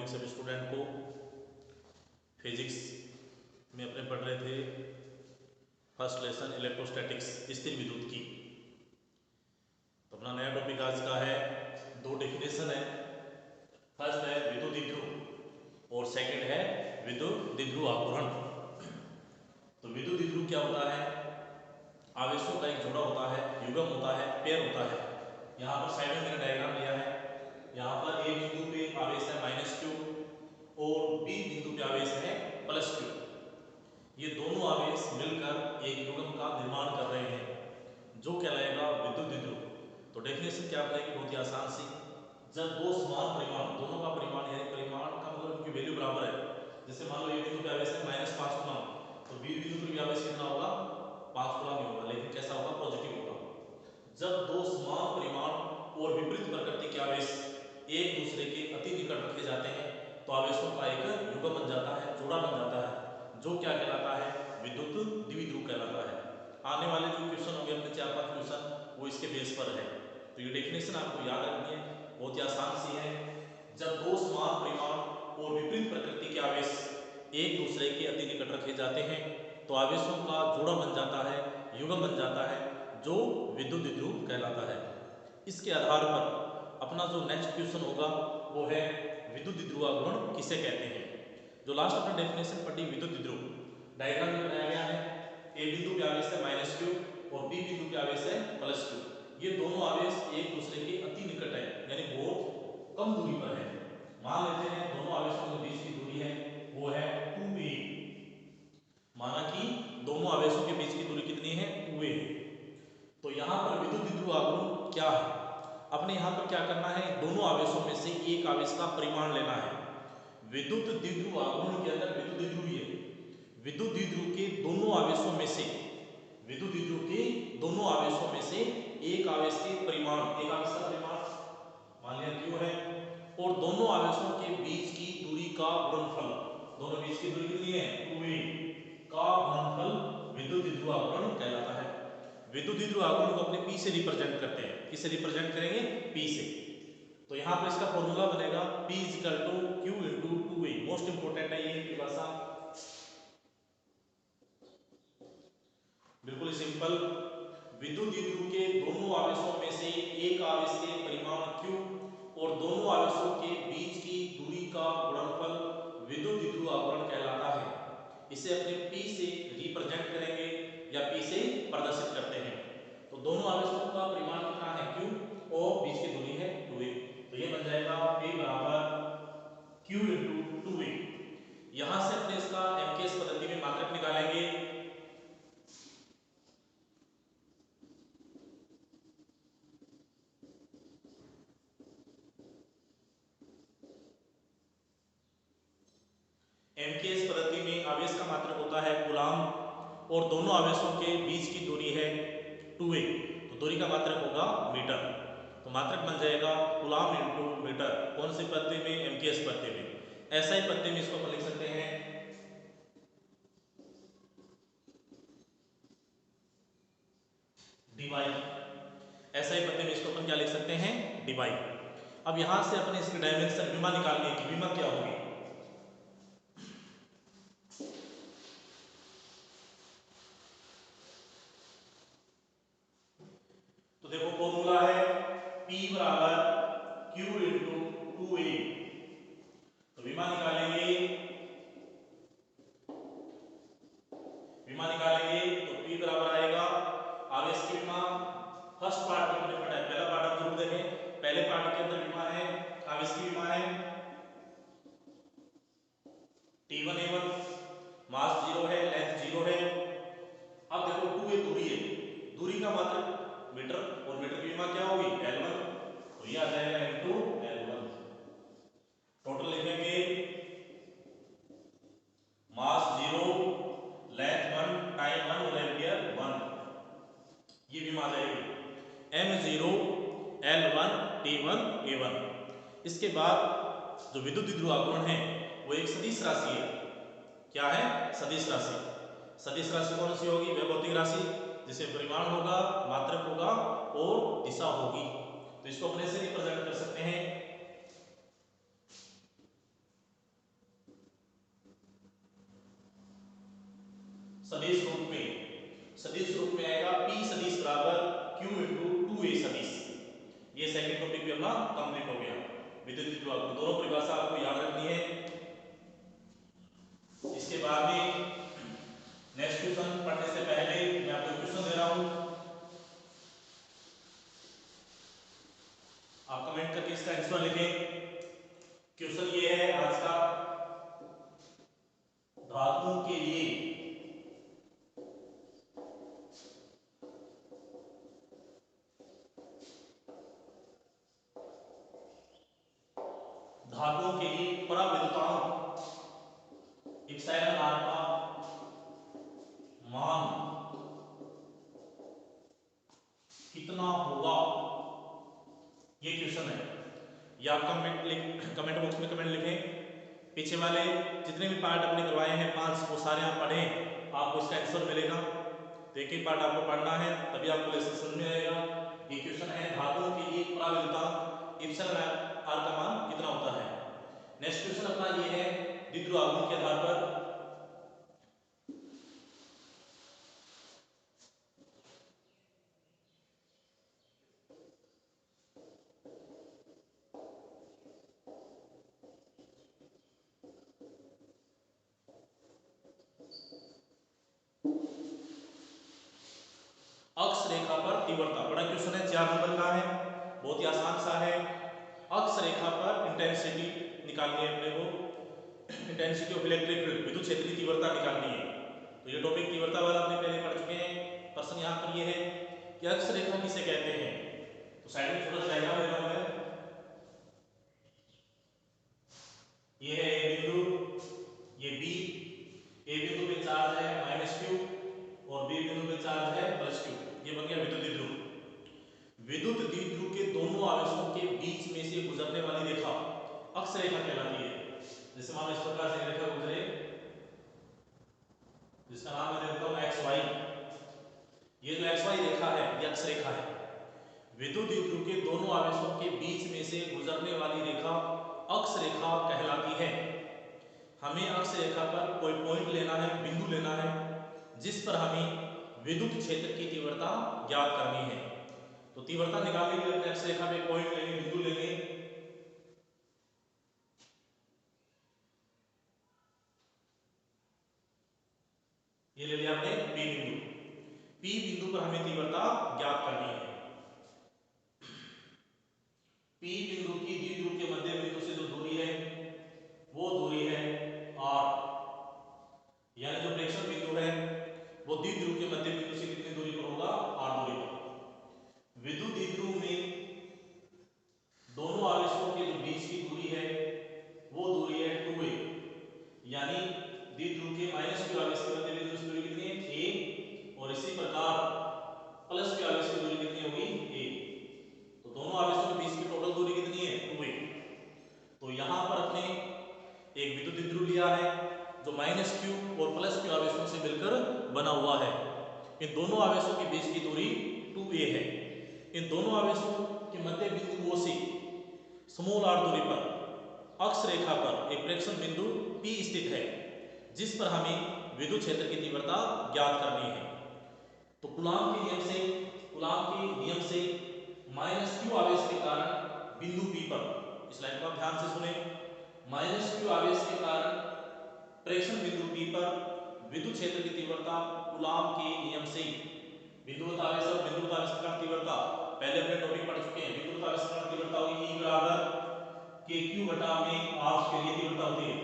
Morning सभी student को। Physics में अपने पढ़ रहे थे फर्स्ट लेसन इलेक्ट्रोस्टैटिक्स, स्थिर विद्युत की। तो अपना नया टॉपिक आज का है, दो डेफिनेशन है। फर्स्ट है विद्युत द्विध्रुव और सेकंड है विद्युत द्विध्रुव आघूर्ण। तो विद्युत द्विध्रुव क्या होता है? आवेशों का एक जोड़ा होता है, युग्म होता है, पेयर होता है। यहाँ पर साइड में मैंने डायग्राम लिया है। यहाँ पर ए बिंदु पे आवेश है -q और बी बिंदु पे आवेश है +q। ये दोनों आवेश मिलकर एक युग्म का निर्माण कर रहे हैं जो कहलाएगा विद्युत द्विध्रुव। तो डेफिनेशन क्या बताएगी? बहुत ही आसान सी। जब दो समान परिमाण, दोनों का परिमाण यानी परिमाण का मतलब उनकी वैल्यू बराबर है। जैसे मान लो ए बिंदु पे आवेश है -5 कूलम, तो बी बिंदु पर भी आवेश कितना होगा? 5 कूलम ही होगा, लेकिन कैसा होगा? पॉजिटिव होगा। जब दो समान परिमाण और विपरीत प्रकृति के आवेश एक दूसरे के अति निकट रखे जाते हैं तो आवेशों का एक युग्म बन जाता है, जोड़ा बन जाता है, जो क्या कहलाता है? विद्युत द्विध्रुव कहलाता है। आने वाले जो क्वेश्चन होंगे अपने 4-5 क्वेश्चन, वो इसके बेस पर है। तो ये डेफिनेशन आपको याद रखनी है, बहुत ही आसान सी है। जब दो समान परिमाण और विपरीत प्रकृति के आवेश एक दूसरे के अति निकट रखे जाते हैं तो आवेशों का जोड़ा बन जाता है, युग्म बन जाता है, जो विद्युत द्विध्रुव कहलाता है। इसके आधार पर अपना जो नेक्स्ट क्वेश्चन होगा वो है विद्युत द्विध्रुव आघूर्ण किसे कहते हैं। जो लास्ट अपना डेफिनेशन पढ़ी विद्युत द्विध्रुव, डायग्राम में बनाया गया है। ए बिंदु पे आवेश है -q और बी बिंदु पे आवेश है +q। ये दोनों आवेश एक दूसरे के अति निकट है, यानी बहुत कम दूरी पर है। मान लेते हैं दोनों आवेशों के बीच की दूरी है वो है 2a। माना कि दोनों आवेशों के बीच की दूरी कितनी है? 2a। तो यहाँ पर विद्युत द्विध्रुव आघूर्ण क्या है? अपने यहाँ पर क्या करना है? दोनों आवेशों में से एक आवेश का परिमाण लेना है। विद्युत द्विध्रुव आघूर्ण के अंदर विद्युत द्विध्रुव है, विद्युत द्विध्रुव के दोनों आवेशों में से, विद्युत द्विध्रुव के दोनों आवेशों में से एक आवेश के परिमाण, एक आवेश का परिमाण मान लिया q है, और दोनों आवेशों के बीच की दूरी का गुणनफल, दोनों बीच की दूरी कितनी है? 2a का गुणनफल विद्युत द्विध्रुव आघूर्ण कहलाता है। विद्युत द्विध्रुव आघूर्ण को अपने P से रिप्रेजेंट करते हैं। किससे रिप्रेजेंट करेंगे? P से। तो यहाँ पर इसका फॉर्मूला बनेगा P = Q × 2a। Most important है ये परिभाषा, बिल्कुल सिंपल। विद्युत द्विध्रुव के दोनों आवेशों में से एक आवेश के परिमाण Q और दोनों आवेशों के बीच की दूरी का गुणनफल विद्युत द्विध्रुव आघूर्ण कहलाता है। इसे अपने P से रिप्रेजेंट करेंगे या P से प्रदर्शित करते हैं। तो दोनों आवेशों का परिमाण कितना है? Q और बीच की दूरी है 2a। तो ये बन जाएगा P = Q × 2a। यहां से अपने इसका MKS पद्धति में मात्रक निकालेंगे। MKS पद्धति में आवेश का मात्रक होता है कूलाम और दोनों आवेशों के बीच की दूरी है 2a, तो दूरी का मात्रक होगा मीटर। तो मात्रक बन जाएगा कूलाम × मीटर। कौन सी पद्धति में? MKS पद्धति में। SI पद्धति में इसको अपन लिख सकते हैं डिवाई। SI पद्धति में इसको अपन क्या लिख सकते हैं? डिवाई। अब यहां से अपने इसकी डायमेंशन विमा निकालने की, विमा क्या होगी? तो देखो फॉर्मूला है P = Q × 2a। तो विमा निकालेंगे, विमा निकालेंगे तो P बराबर आएगा आवेश की विमा। फर्स्ट पार्ट में हमने पढ़ा है, पहला पार्ट आप जरूर देखें। पहले पार्ट के अंदर विमा है, आवेश की विमा है T1 A1, मास 0 है, लेंथ 0 है। अब देखो 2a दूरी है, दूरी का मात्रक मीटर और मीटर की विमा क्या होगी? L1। तो ये आ जाएगा × L1। टोटल लिखेंगे मास 0, लेंथ 1, टाइम 1 और एंपियर 1। ये विमा आ जाएगी M0 L1 T1 A1। इसके बाद जो विद्युत द्विध्रुव आघूर्ण है वो एक सदिश राशि है। क्या है? सदिश राशि। सदिश राशि कौन सी होगी? वह भौतिक राशि जिसमें परिमाण होगा, मात्रक होगा और दिशा होगी। तो इसको अपने से रिप्रेजेंट कर सकते हैं सदिश रूप में आएगा P सदिश बराबर Q इंटू 2A सदिश। ये सेकंड टॉपिक भी अपना कंप्लीट हो गया। विद्युत विभव दोनों परिभाषा आपको याद रखनी है। इसके बाद में नेक्स्ट क्वेश्चन पढ़ने से पहले मैं आपको क्वेश्चन दे रहा हूं, आप कमेंट करके इसका आंसर लिखें। क्वेश्चन ये है आज का, धातुओं के लिए पराविद्युतांक एप्सिलॉन आर का मान कितना होगा, ये क्वेश्चन है। या आप कमेंट बॉक्स में कमेंट लिखें। पीछे वाले जितने भी पार्ट अपने करवाए हैं 5, वो सारे आप पढ़ें, आपको इसका आंसर मिलेगा। तो एक एक पार्ट आपको पढ़ना है, तभी आपको लेसन समझ में आएगा। ये क्वेश्चन है, धातुओं के लिए पराविद्युतांक एप्सिलॉन आर का मान कितना होता है। नेक्स्ट क्वेश्चन अपना ये है, द्विध्रुव आघूर्ण के आधार पर अक्ष रेखा पर तीव्रता। बड़ा क्वेश्चन है, 4 नंबर का है, बहुत ही आसान सा है। अक्ष रेखा पर इंटेंसिटी निकालनी है अपने को, इंटेंसिटी ऑफ इलेक्ट्रिक फील्ड, विद्युत क्षेत्र की तीव्रता निकालनी है। तो ये टॉपिक तीव्रता वाला आपने पहले पढ़ चुके हैं। प्रश्न यहाँ पर ये है कि अक्ष रेखा किसे कहते हैं। तो साइड में छोटा सा डायग्राम बना हुआ है, ये है ए बिंदु, ये बी, ए बिंदु पे चार्ज है -q और बी बिंदु पे चार्ज है +q। ये बन गया विद्युत द्विध्रुव। विद्युत द्विध्रुव के दोनों आवेशों के बीच में से गुजरने वाली रेखा अक्ष रेखा कहलाती है। जैसे मान लो इस प्रकार से रेखा गुजरे, जिसका नाम मैं देता हूं XY। ये जो XY रेखा है ये अक्ष रेखा है। विद्युत द्विध्रुव के दोनों आवेशों के बीच में से गुजरने वाली रेखा अक्ष रेखा कहलाती है। हमें अक्ष रेखा पर कोई पॉइंट लेना है, बिंदु लेना है, जिस पर हमें विद्युत क्षेत्र की तीव्रता ज्ञात करनी है। तो तीव्रता निकालने के लिए अपने अक्ष रेखा पे पॉइंट लेंगे, बिंदु लेंगे। ये ले लिया हमने P बिंदु। P बिंदु पर हमें तीव्रता ज्ञात करनी है। P बिंदु की द्विध्रुव के मध्य बिंदु से जो दूरी है वो दूरी है R, यानी जो प्रेक्षण बिंदु है वो द्विध्रुव के मध्य बिंदु से कितनी दूरी पर होगा, R दूरी पर। विद्युत द्विध्रुव में दोनों आवेशों के जो बीच की दूरी है वो दूरी है 2a, यानी द्विध्रुव के -q आवेश के मध्य बिंदु से दूरी कितनी है, a, और इसी प्रकार +q आवेश की दूरी कितनी होगी, a। तो दोनों आवेशों के बीच की टोटल दूरी कितनी है, 2a। तो यहां पर अपने एक विद्युत द्विध्रुव लिया है जो -q और +q आवेशों से मिलकर बना हुआ है। इन दोनों आवेशों के बीच की दूरी 2a है। इन दोनों आवेशों के मध्य बिंदु O से r दूरी पर अक्ष रेखा पर एक प्रेक्षण बिंदु P स्थित है, जिस पर हमें विद्युत क्षेत्र की तीव्रता ज्ञात करनी है। तो कूलॉम के नियम से -q आवेश के कारण बिंदु P पर, इस लाइन को आप ध्यान से सुने, -q आवेश के कारण प्रेक्षण बिंदु P पर विद्युत क्षेत्र की तीव्रता कूलॉम के नियम से, बिंदुवत आवेश और बिंदुवत आवेश के कारण तीव्रता पहले अपने टॉपिक पढ़ चुके हैं। बिंदुवत आवेश के कारण तीव्रता होगी E बराबर kq बटा में r के लिए तीव्रता होती है।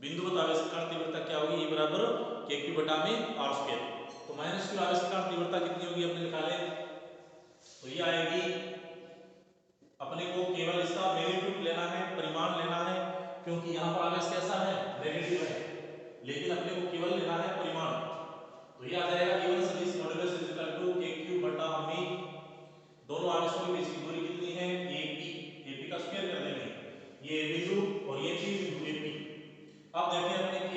बिंदुवत आवेश के कारण तीव्रता क्या होगी, E बराबर kq बटा में r स्क्वायर। तो -q आवेश के कारण तीव्रता कितनी होगी अपने निकाल लें, तो ये आएगी, अपने को केवल इसका मैग्नीट्यूड लेना है, परिमाण लेना है, क्योंकि यहाँ पर आवेश कैसा है, नेगेटिव है, लेकिन अपने को केवल लेना है परिमाण। तो ये आ जाएगा E1 सदिश modulus is equal to kq बटा में दोनों आवेशों के बीच की दूरी कितनी है, AP का स्क्वायर कर देंगे, ये बिंदु और ये P बिंदु AP। अब देखें अपने कि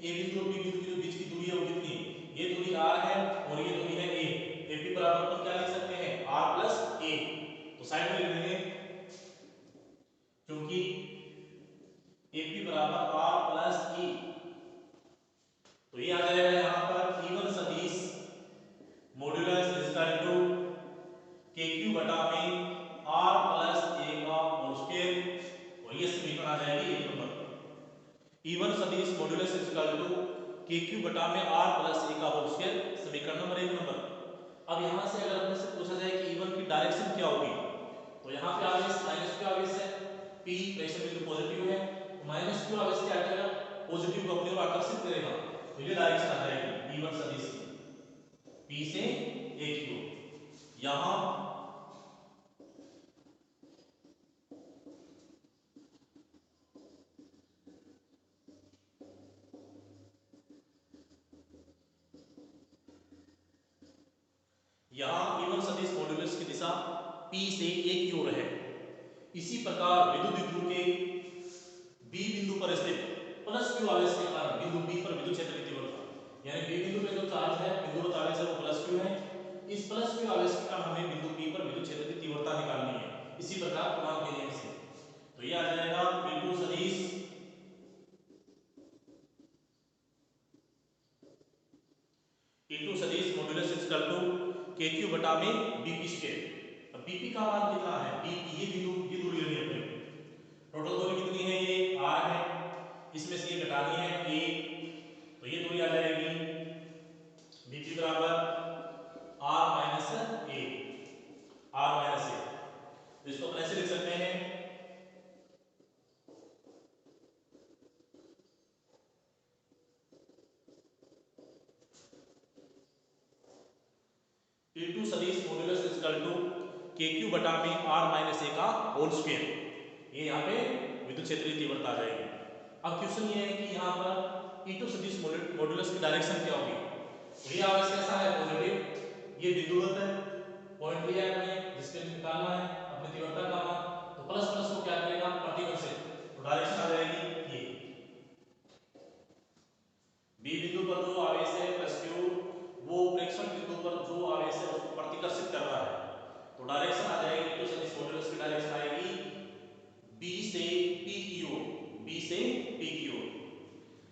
A बिंदु और P बिंदु के बीच की दूरी है वो कितनी, ये दूरी R है और ये दूरी है A। AP बराबर तो क्या लिख सकते हैं, R प्लस A। तो साइड में लिख देंगे, क्योंकि AP बराबर R प्लस E, तो ये आ जाएगा यहाँ पर इवन सदिश मॉड्यूलस इज इक्वल टू के क्यू बटा में आर प्लस ए का होल स्क्वायर, और ये समीकरण आ जाएगी 1 नंबर। इवन सदिश मॉड्यूलस इज इक्वल टू के क्यू बटा में आर प्लस ए का होल स्क्वायर, समीकरण नंबर 1 नंबर। अब यहाँ से अगर अपने से पूछा जाए कि इवन की डायरेक्शन क्या होगी, तो यहाँ पे आवेश माइनस क्यू आवेश है, पी प्रेशर बिंदु पॉजिटिव है, माइनस क्यू आवेश क्या करेगा, पॉजिटिव को अपनी ओर आकर्षित करेगा, तो ये डायरेक्शन आ जाएगी इवन सदिश पी से ए की ओर। यहाँ इवन सदिश मॉड्यूलस की दिशा P से A की ओर है। इसी प्रकार विद्युत द्विध्रुव के B बिंदु पर स्थित प्लस Q आवेश के कारण बिंदु B पर विद्युत क्षेत्र की तीव्रता, यानी B बिंदु पे जो चार्ज है, बिंदुवत आवेश है, वो प्लस Q है। इस प्लस Q आवेश के कारण हमें बिंदु P पर विद्युत क्षेत्र की तीव्रता निकालनी है, इसी प्रकार कूलॉम के नियम से। तो ये आ जाएगा P2 सदिश modulus is equal to KQ बटा में BP स्क्वायर। अब BP का मान कितना है, BP ये दूरी लेनी है अपने को। टोटल दूरी कितनी है, ये R है, इसमें से ये घटानी है A, तो ये दूरी आ जाएगी BP बराबर R minus A, R minus A। तो इसको अपन ऐसे लिख सकते हैं P2 सदिश modulus is equal to KQ बटा में R माइनस A का होल स्क्वायर। ये यहाँ पे विद्युत क्षेत्र की तीव्रता आ जाएगी। अब क्वेश्चन ये है कि यहाँ पर P2 सदिश मॉड्यूलस की डायरेक्शन क्या होगी। तो ये आवेश कैसा है, पॉजिटिव, ये बिंदुवत है, पॉइंट लिया है अपने जिसके निकालना है अपनी तीव्रता का मान, तो प्लस प्लस को क्या करेगा, प्रतिबंध से, तो डायरेक्शन आ जाएगी ये। B बिंदु पर जो आवेश है प्लस Q, वो प्रेक्षण बिंदु पर जो आवेश है उसको प्रतिकर्षित कर रहा है, तो डायरेक्शन आ जाएगी P2 सदिश मॉड्यूलस की डायरेक्शन आएगी B से P की ओर, B से P की ओर।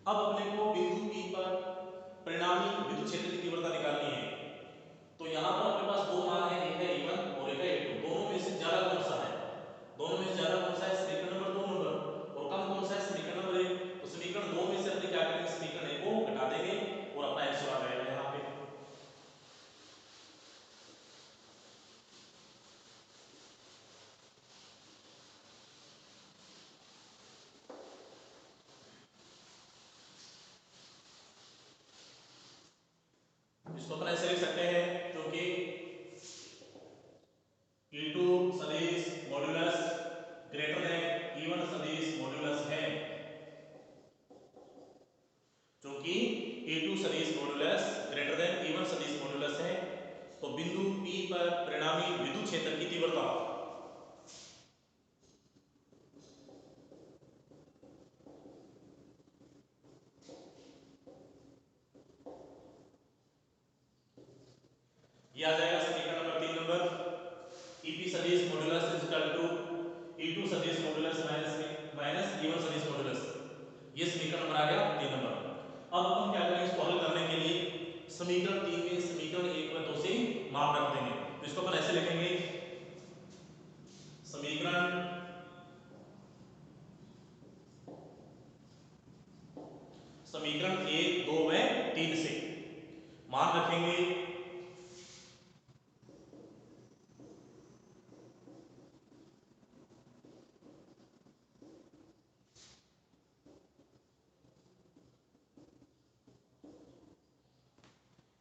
अब अपने को बिंदु P पर परिणामी विद्युत क्षेत्र की तीव्रता निकालनी है, तो यहाँ पर अपने पास दो मान है, एक है E1 और एक है E2। दोनों में से ज्यादा कौन सा है, दोनों में से ज्यादा कौन सा है, समीकरण नंबर 2 नंबर, और कम कौन सा है, समीकरण नंबर 1। तो समीकरण 2 में से अपने क्या करेंगे, समीकरण 1 को घटा देंगे और अपना आंसर आ जाएगा यहाँ पे। इसको अपन ऐसे लिख सकते हैं, क्योंकि E2 सदिश मॉड्यूलस ग्रेटर देन E1 सदिश मॉड्यूलस है, क्योंकि E2 सदिश मॉड्यूलस ग्रेटर देन E1 सदिश मॉड्यूलस है, तो बिंदु P पर परिणामी विद्युत क्षेत्र की तीव्रता ये आ जाएगा समीकरण नंबर 3 नंबर, EP सदिश modulus is equal to E2 सदिश मॉड्यूलस माइनस E1 सदिश मॉड्यूलस, ये समीकरण नंबर आ गया 3 नंबर। अब अपन क्या करेंगे, इसको हल करने के लिए समीकरण 3 में समीकरण 1 व 2 से मान रख देंगे, तो इसको अपन ऐसे लिखेंगे, समीकरण 1, 2 व 3 से मान रखेंगे।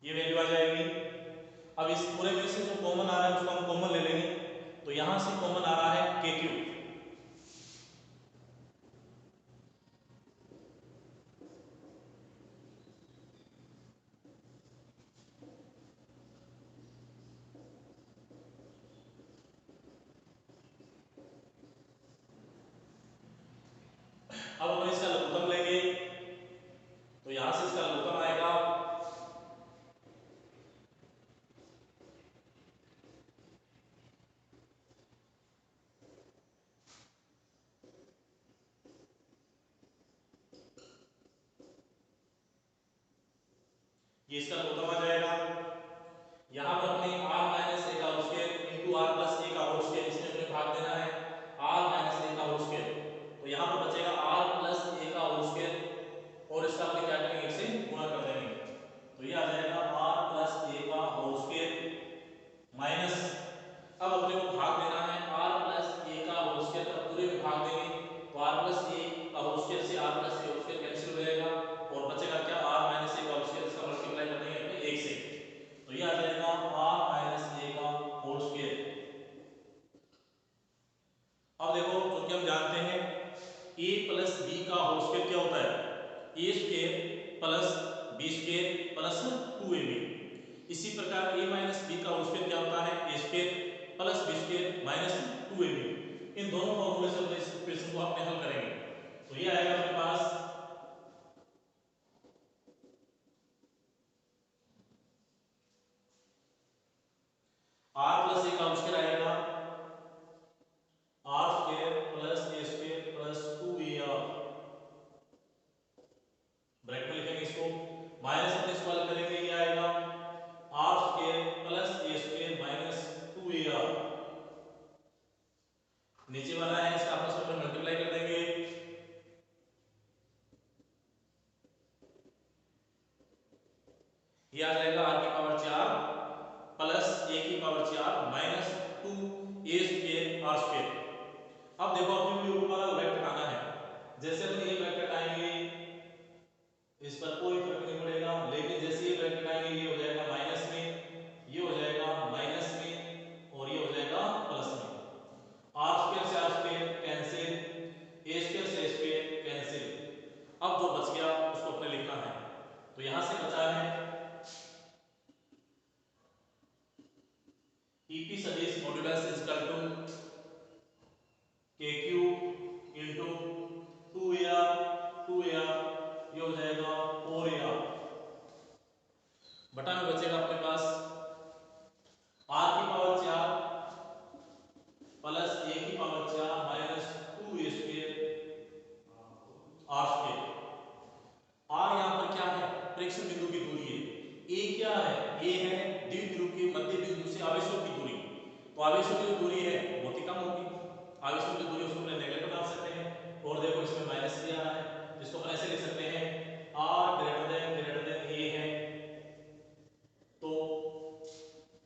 ये वैल्यू आ जाएगी। अब इस पूरे में से जो कॉमन आ रहा है उसको हम कॉमन ले लेंगे, तो यहां से कॉमन आ रहा है KQ, अब हम इसका लघुत्तम लेंगे, तो यहां से इसका लघुत्तम आएगा ये इसका लघुत्तम आ जाएगा। यहाँ पर अपने r माइनस ए का whole square into R plus A का होल स्क्वायर, इसमें अपने भाग देना है r माइनस ए का होल स्क्वायर, तो यहाँ पर बचेगा r प्लस ए का होल स्क्वायर और इसका अपने क्या करेंगे, इससे गुणा कर देंगे, तो ये आ जाएगा r प्लस ए का होल स्क्वायर माइनस, अब अपने को भाग देना है r प्लस ए का होल स्क्वायर का पूरे में भाग देंगे, तो r प्लस ए का होल स्क्वायर से r प्लस ए होल स्क्वायर कैंसिल हो जाएगा और बचेगा क्या, r माइनस ए का होल स्क्वायर, इसका मल्टीप्लाई कर देंगे अपने 1 से, तो ये आ जाएगा r माइनस ए का होल स्क्वायर। अब देखो, क्योंकि हम जानते हैं a प्लस b का होल स्क्वायर क्या होता है, a square plus b square plus 2ab, इसी प्रकार a माइनस b का होल स्क्वायर क्या होता है, a square plus b square minus 2ab। इन दोनों फॉर्मूले से अपने इस इक्वेशन को अपने हल करेंगे, तो ये आएगा अपने पास r प्लस a का होल स्क्वायर आएगा r square plus a square plus 2ar, bracket में लिखेंगे इसको, माइनस अपने इसको हल करेंगे, ये आएगा r square plus a square minus 2ar, नीचे वाला है इसका आपस में मल्टीप्लाई कर देंगे, ये आ जाएगा r की पावर 4 प्लस a की power 4 minus 2a square r square. अब देखो, अपने को ऊपर वाला ब्रैकेट हटाना है, जैसे अपने ये ब्रैकेट हटाएंगे इस पर कोई फर्क नहीं पड़ेगा, लेकिन जैसे ये ब्रैकेट हटाएंगे ये हो जाएगा माइनस में, ये हो जाएगा माइनस में और ये हो जाएगा प्लस में, r स्क्वायर से r square cancel, a square से a स्क्वायर कैंसिल, अब जो बच गया उसको अपने लिखना है, तो यहां से बचा है EP सदिश modulus is equal to KQ into 2AR, ये हो जाएगा 4AR, बटा में बचेगा अपने पास r की पावर 4 प्लस a की power 4 minus 2a square r square. r यहां पर क्या है, प्रेक्षण बिंदु की दूरी है, a क्या है, a है द्विध्रुव के मध्य बिंदु से आवेशों की दूरी, तो आवेशों की जो दूरी है बहुत ही कम होगी, आवेशों की दूरी उसको अपने नेगेटिव बना सकते हैं, और देखो इसमें माइनस भी आ रहा है, जिसको अपन ऐसे लिख सकते हैं r ग्रेटर देन a है, तो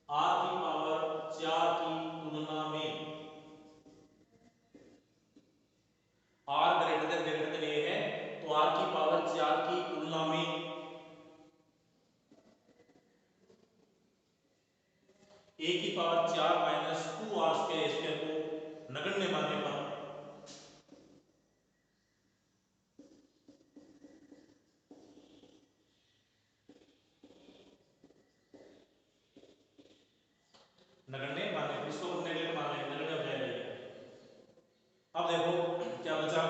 r की पावर 4 की तुलना में r ग्रेटर देन a है, तो r की पावर 4 की तुलना में a की पावर 4 माइनस 2r स्क्वायर को नगण्य मानने पर इसको हम नेगलेक्ट मान लेंगे, नगण्य हो जाएगा ये। अब देखो क्या बचा,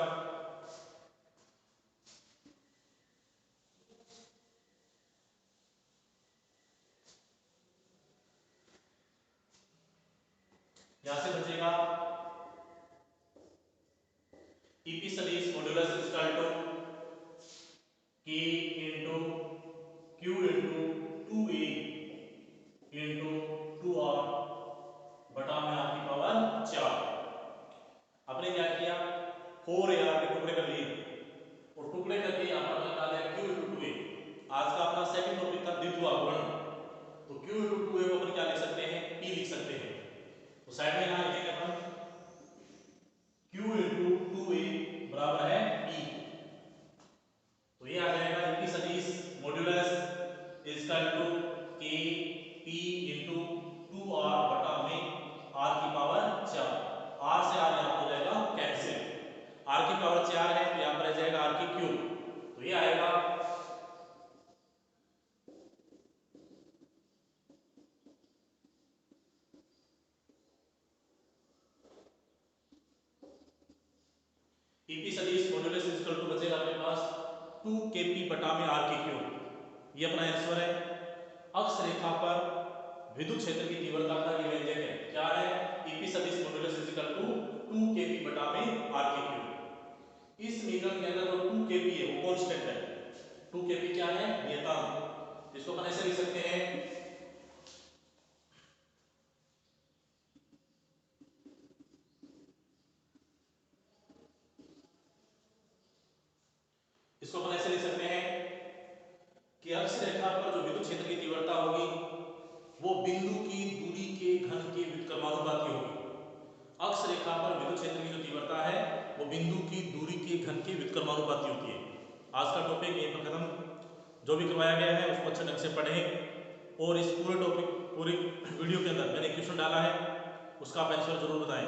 यहां से बचेगा EP सदिश modulus is equal to K into Q into 2A into 2R बटा में r की पावर 4। आपने क्या किया, 4AR के टुकड़े कर लिए और टुकड़े करके यहां पर निकाल दिया Q इनटू 2A। आज का अपना सेकंड टॉपिक था द्विध्रुव अवकलन, तो Q इनटू 2A को अपन क्या लिख सकते हैं, P लिख सकते हैं, तो साइड में यहां लिखेंगे अपन Q इनटू 2A बराबर है P, तो ये आ जाएगा EP सदिश modulus is equal to K P into 2R बटा में r की पावर 4, r से r यहां हो जाएगा कैंसिल, r की पावर 4 है तो यहां पर आ जाएगा r की क्यूब, तो ये आएगा EP सदिश मॉड्यूलस इज इक्वल टू बचेगा अपने पास 2kp बटा में r की क्यूब, ये अपना आंसर है। अक्ष रेखा पर विद्युत क्षेत्र की तीव्रता का ये व्यंजक है, क्या है, EP सदिश modulus is equal to 2kp बटा में r की क्यूब। इस समीकरण के अंदर जो 2kp है वो कांस्टेंट है, 2kp क्या है, नियतांक, इसको अपन ऐसे लिख सकते हैं, इसको अपन ऐसे लिख सकते हैं कि अक्ष रेखा पर जो विद्युत क्षेत्र की तीव्रता होगी वो बिंदु की दूरी के घन के व्युत्क्रमानुपाती होगी। अक्ष रेखा पर विद्युत क्षेत्र की जो तीव्रता है वो बिंदु की दूरी के घन के व्युत्क्रमानुपाती होती है। आज का टॉपिक यहीं पर खत्म। जो भी करवाया गया है उसको अच्छे ढंग से पढ़ें और इस पूरे टॉपिक पूरी वीडियो के अंदर मैंने क्वेश्चन डाला है उसका आप आंसर जरूर बताएं।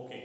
ओके।